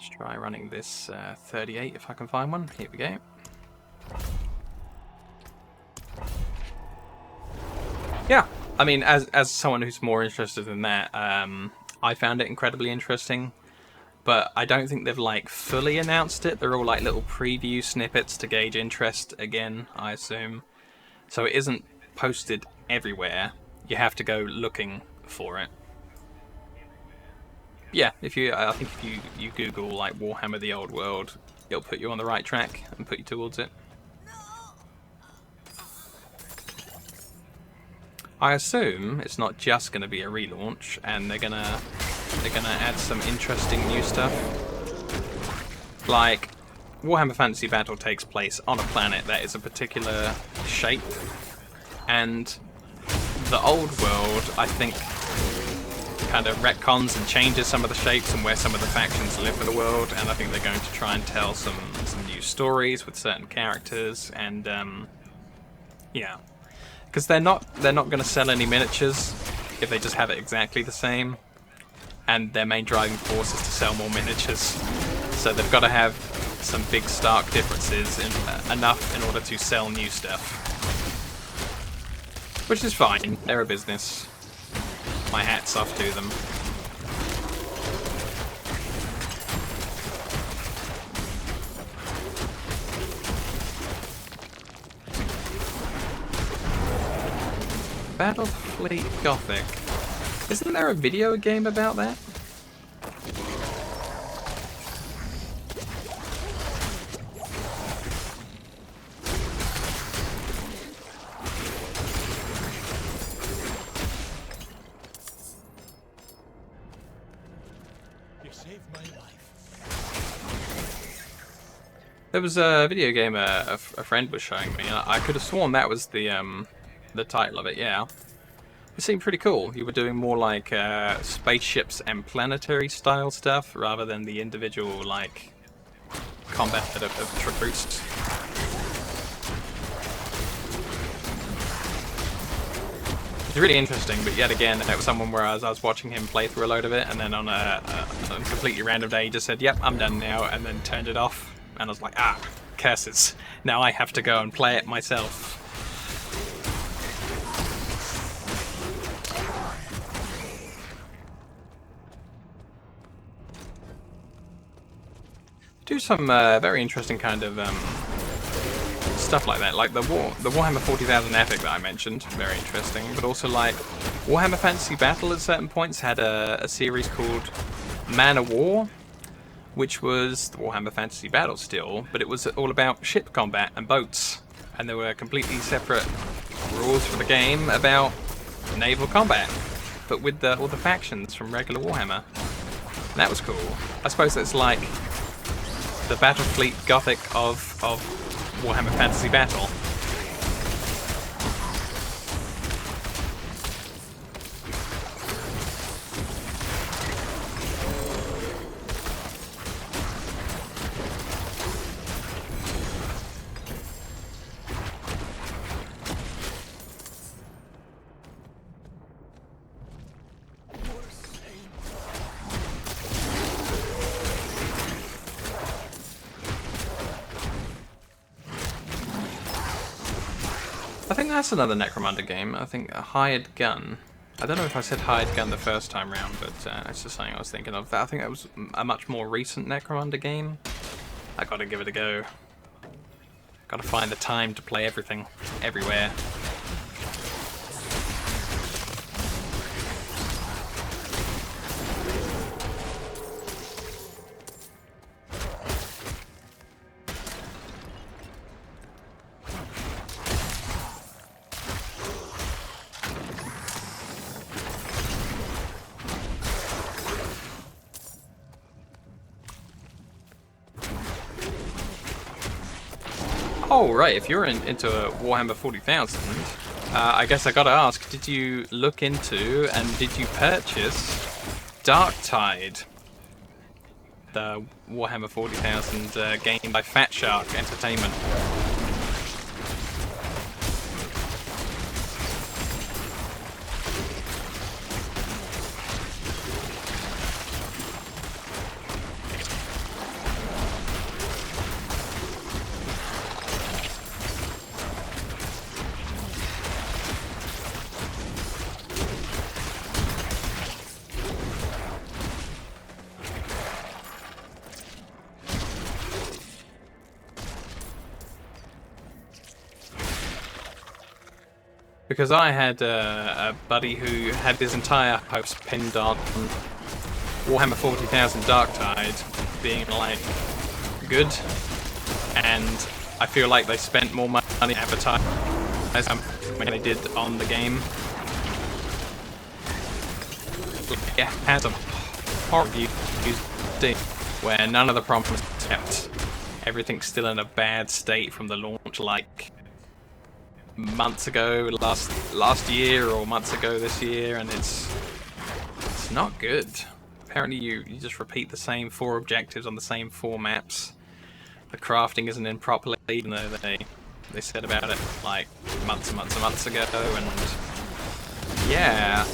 Let's try running this 38 if I can find one. Here we go. Yeah, I mean, as someone who's more interested in that, I found it incredibly interesting. But I don't think they've like fully announced it. They're all like little preview snippets to gauge interest again, I assume. So it isn't posted everywhere. You have to go looking for it. Yeah, I think if you Google like Warhammer the Old World, it'll put you on the right track and put you towards it. I assume it's not just going to be a relaunch, and they're gonna add some interesting new stuff. Like, Warhammer Fantasy Battle takes place on a planet that is a particular shape, and the Old World, I think, kind of retcons and changes some of the shapes and where some of the factions live in the world, and I think they're going to try and tell some new stories with certain characters, and yeah, because they're not going to sell any miniatures if they just have it exactly the same, and their main driving force is to sell more miniatures, so they've got to have some big stark differences enough in order to sell new stuff, which is fine. They're a business. My hat's off to them. Battlefleet Gothic. Isn't there a video game about that? There was a video game a friend was showing me. I could have sworn that was the title of it. Yeah, it seemed pretty cool. You were doing more like spaceships and planetary style stuff rather than the individual like combat of troops. It's really interesting, but yet again, it was someone where I was watching him play through a load of it, and then on a completely random day, he just said, "Yep, I'm done now," and then turned it off. And I was like, ah, curses. Now I have to go and play it myself. Do some very interesting kind of stuff like that. Like the Warhammer 40,000 Epic that I mentioned, very interesting. But also like Warhammer Fantasy Battle at certain points had a series called Man of War, which was the Warhammer Fantasy Battle still, but it was all about ship combat and boats. And there were completely separate rules for the game about naval combat, but with all the factions from regular Warhammer. And that was cool. I suppose that's like the Battlefleet Gothic of Warhammer Fantasy Battle. I think that's another Necromunda game. I think a Hired Gun. I don't know if I said Hired Gun the first time round, but it's just something I was thinking of. I think that was a much more recent Necromunda game. I gotta give it a go. Gotta find the time to play everything, everywhere. Oh, right, if you're into Warhammer 40,000, I guess I gotta ask, did you look into and did you purchase Darktide? The Warhammer 40,000 game by Fat Shark Entertainment. Because I had a buddy who had his entire post pinned on Warhammer 40,000 Darktide being like good, and I feel like they spent more money advertising than they did on the game. It has a horror review where none of the promises kept. Everything's still in a bad state from the launch, like months ago, last year, or months ago this year, and it's not good. Apparently you just repeat the same 4 objectives on the same 4 maps. The crafting isn't in properly, even though they said about it like months and months and months ago, and yeah.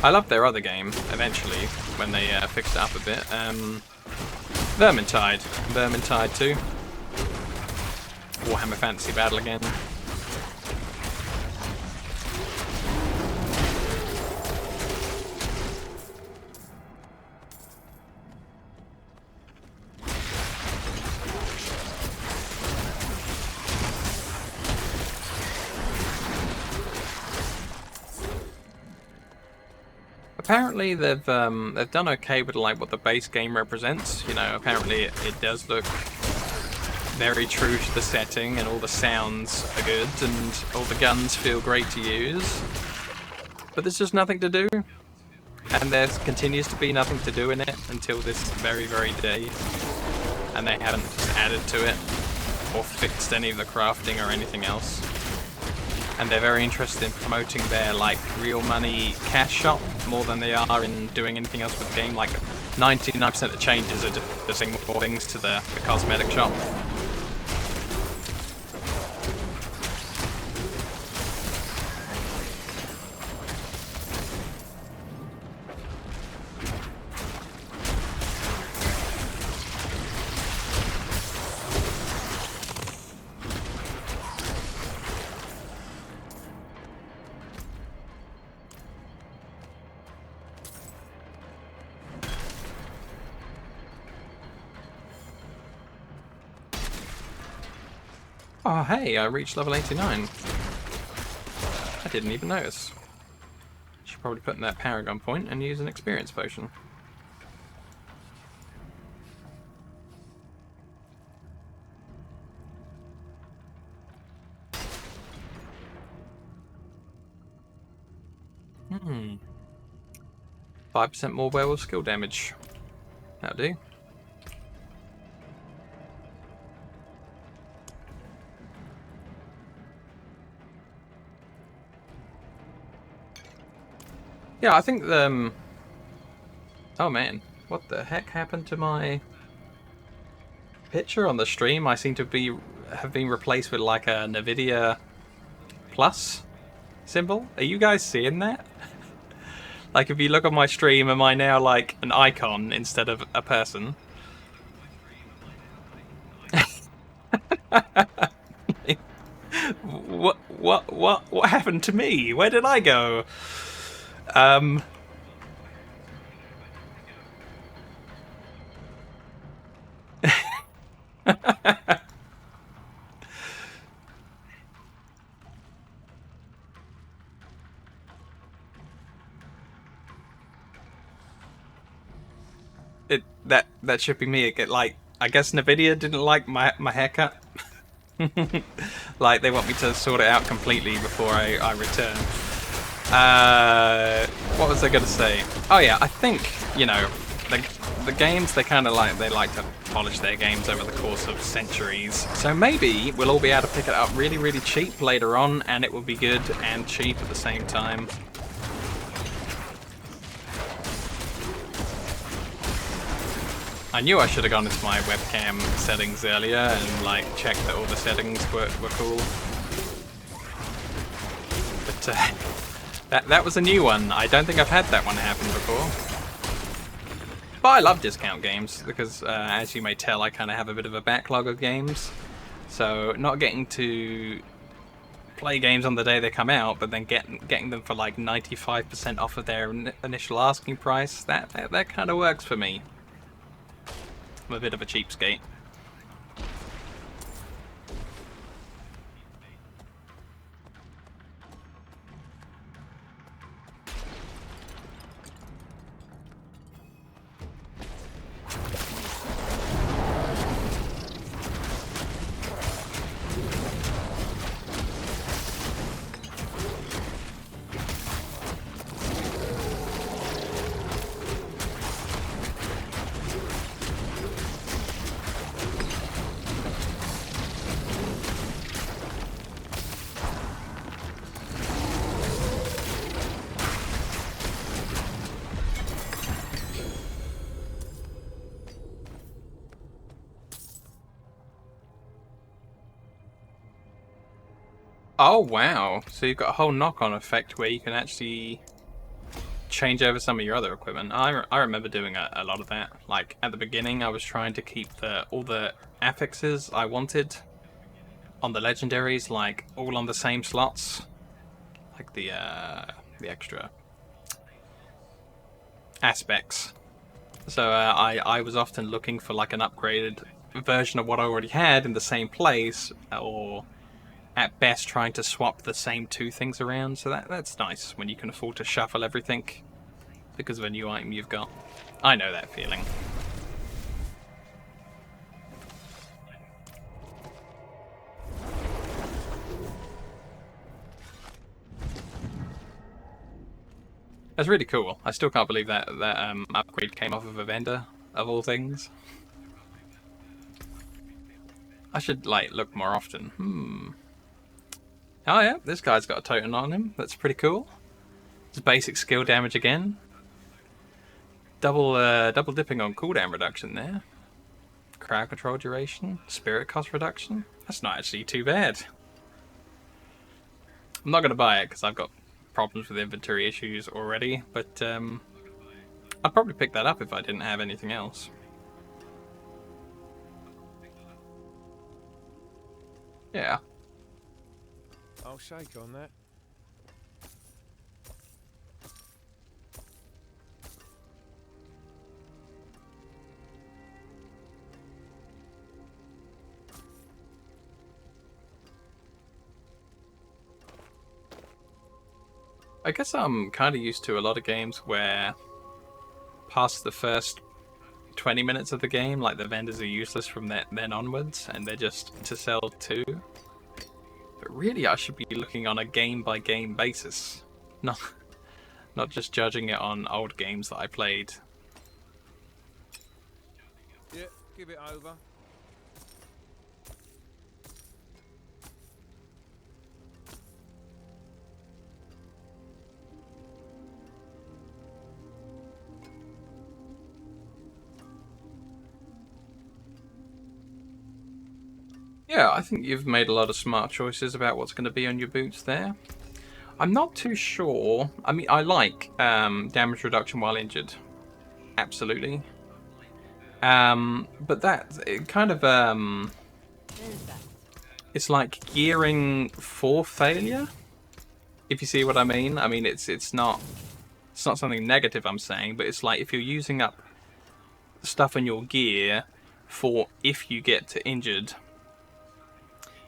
I loved their other game, eventually, when they fixed it up a bit. Vermintide 2. Warhammer Fantasy Battle again. Apparently they've done okay with like what the base game represents. You know, apparently it does look very true to the setting, and all the sounds are good, and all the guns feel great to use. But there's just nothing to do, and there continues to be nothing to do in it until this very, very day. And they haven't added to it or fixed any of the crafting or anything else. And they're very interested in promoting their like real money cash shop more than they are in doing anything else with the game. Like 99% of the changes are just adding more things to the cosmetic shop. Oh hey, I reached level 89. I didn't even notice. Should probably put in that Paragon point and use an experience potion. Hmm. 5% more werewolf skill damage. That'll do. Yeah, I think the... oh man, what the heck happened to my picture on the stream? I seem to have been replaced with like a NVIDIA Plus symbol. Are you guys seeing that? Like if you look on my stream, am I now like an icon instead of a person? What happened to me? Where did I go? That should be me. Like, I guess NVIDIA didn't like my haircut. Like they want me to sort it out completely before I return. What was I gonna say? Oh yeah, I think, you know, the games, they like to polish their games over the course of centuries. So maybe we'll all be able to pick it up really, really cheap later on, and it will be good and cheap at the same time. I knew I should have gone into my webcam settings earlier and like checked that all the settings were cool. But that was a new one. I don't think I've had that one happen before. But I love discount games because, as you may tell, I kind of have a bit of a backlog of games. So not getting to play games on the day they come out, but then getting them for like 95% off of their initial asking price, that kind of works for me. I'm a bit of a cheapskate. Oh wow, so you've got a whole knock-on effect where you can actually change over some of your other equipment. I remember doing a lot of that. Like at the beginning I was trying to keep all the affixes I wanted on the legendaries like all on the same slots. Like the extra aspects. So I was often looking for like an upgraded version of what I already had in the same place, or at best trying to swap the same two things around. So that's nice when you can afford to shuffle everything because of a new item you've got. I know that feeling. That's really cool. I still can't believe that upgrade came off of a vendor, of all things. I should like look more often. Oh yeah, this guy's got a totem on him. That's pretty cool. It's basic skill damage again. Double dipping on cooldown reduction there. Crowd control duration, spirit cost reduction. That's not actually too bad. I'm not going to buy it because I've got problems with inventory issues already, but I'd probably pick that up if I didn't have anything else. Yeah. I'll shake on that. I guess I'm kind of used to a lot of games where past the first 20 minutes of the game, like the vendors are useless from then onwards, and they're just to sell to. But really, I should be looking on a game-by-game basis, not just judging it on old games that I played. Yeah, give it over. Yeah, I think you've made a lot of smart choices about what's going to be on your boots there. I'm not too sure. I mean, I like damage reduction while injured. Absolutely. But that, it kind of, it's like gearing for failure, if you see what I mean. I mean, it's not something negative I'm saying, but it's like if you're using up stuff in your gear for if you get to injured,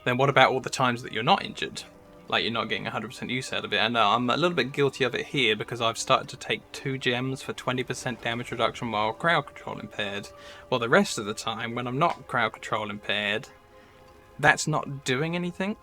then what about all the times that you're not injured? Like you're not getting 100% use out of it. And I'm a little bit guilty of it here because I've started to take 2 gems for 20% damage reduction while crowd control impaired. Well, the rest of the time when I'm not crowd control impaired, that's not doing anything.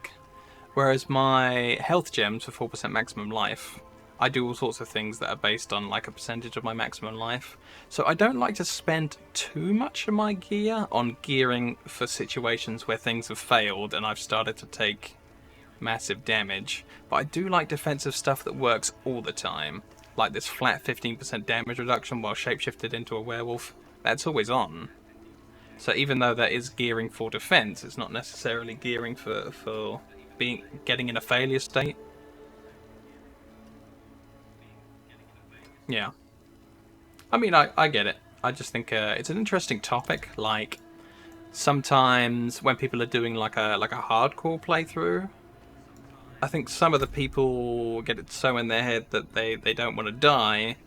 Whereas my health gems for 4% maximum life, I do all sorts of things that are based on like a percentage of my maximum life. So I don't like to spend too much of my gear on gearing for situations where things have failed and I've started to take massive damage. But I do like defensive stuff that works all the time. Like this flat 15% damage reduction while shapeshifted into a werewolf. That's always on. So even though that is gearing for defense, it's not necessarily gearing for getting in a failure state. Yeah. I mean, I get it. I just think it's an interesting topic. Like, sometimes when people are doing like a hardcore playthrough, I think some of the people get it so in their head that they don't want to die,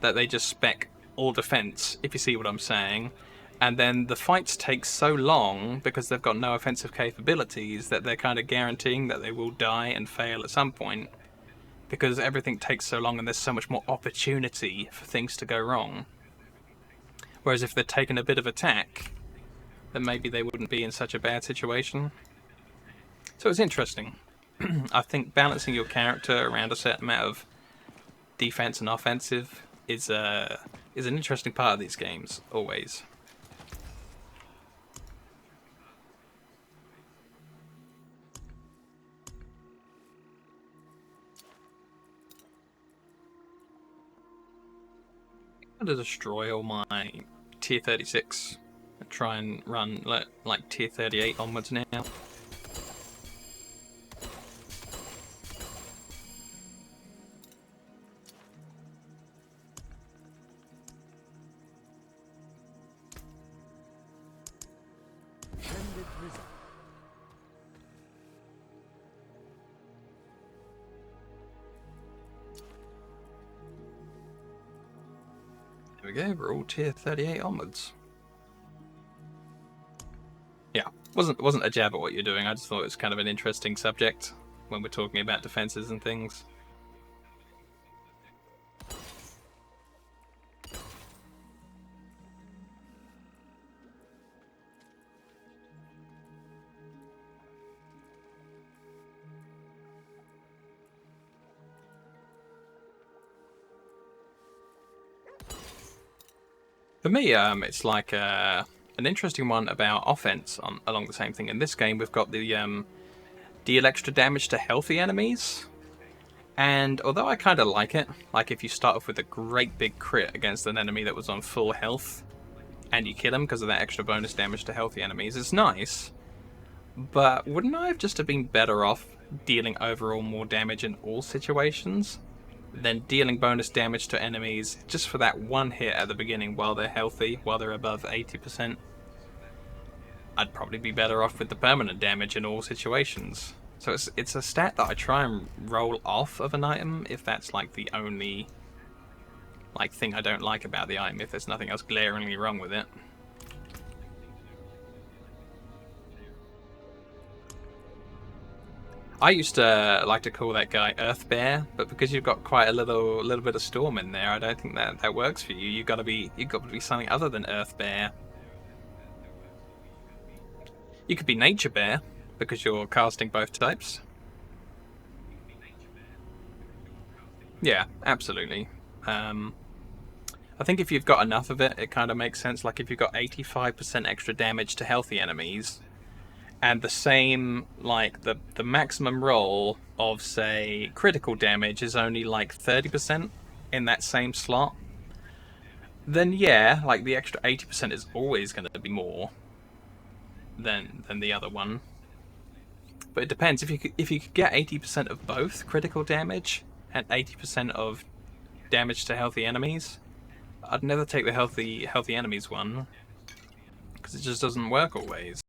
that they just spec all defense, if you see what I'm saying. And then the fights take so long because they've got no offensive capabilities that they're kind of guaranteeing that they will die and fail at some point, because everything takes so long and there's so much more opportunity for things to go wrong. Whereas if they're taking a bit of attack, then maybe they wouldn't be in such a bad situation. So it's interesting. I think balancing your character around a certain amount of defense and offensive is an interesting part of these games, always. I'm going to destroy all my tier 36 and try and run like tier 38 onwards now. There we go, we're all tier 38 onwards. Yeah, wasn't a jab at what you're doing, I just thought it was kind of an interesting subject when we're talking about defenses and things. For me, it's like an interesting one about offense along the same thing. In this game, we've got the deal extra damage to healthy enemies. And although I kind of like it, like if you start off with a great big crit against an enemy that was on full health, and you kill him because of that extra bonus damage to healthy enemies, it's nice. But wouldn't I have just have been better off dealing overall more damage in all situations than dealing bonus damage to enemies just for that one hit at the beginning while they're healthy, while they're above 80%? I'd probably be better off with the permanent damage in all situations. So it's a stat that I try and roll off of an item if that's like the only thing I don't like about the item, if there's nothing else glaringly wrong with it. I used to like to call that guy Earth Bear, but because you've got quite a little bit of storm in there, I don't think that works for you. You've got to be something other than Earth Bear. You could be Nature Bear because you're casting both types. Yeah, absolutely. I think if you've got enough of it, it kind of makes sense. Like if you've got 85% extra damage to healthy enemies, and the same, like the maximum roll of, say, critical damage is only like 30% in that same slot, then yeah, like the extra 80% is always going to be more than the other one. But it depends. If you could get 80% of both critical damage and 80% of damage to healthy enemies, I'd never take the healthy enemies one, because it just doesn't work always.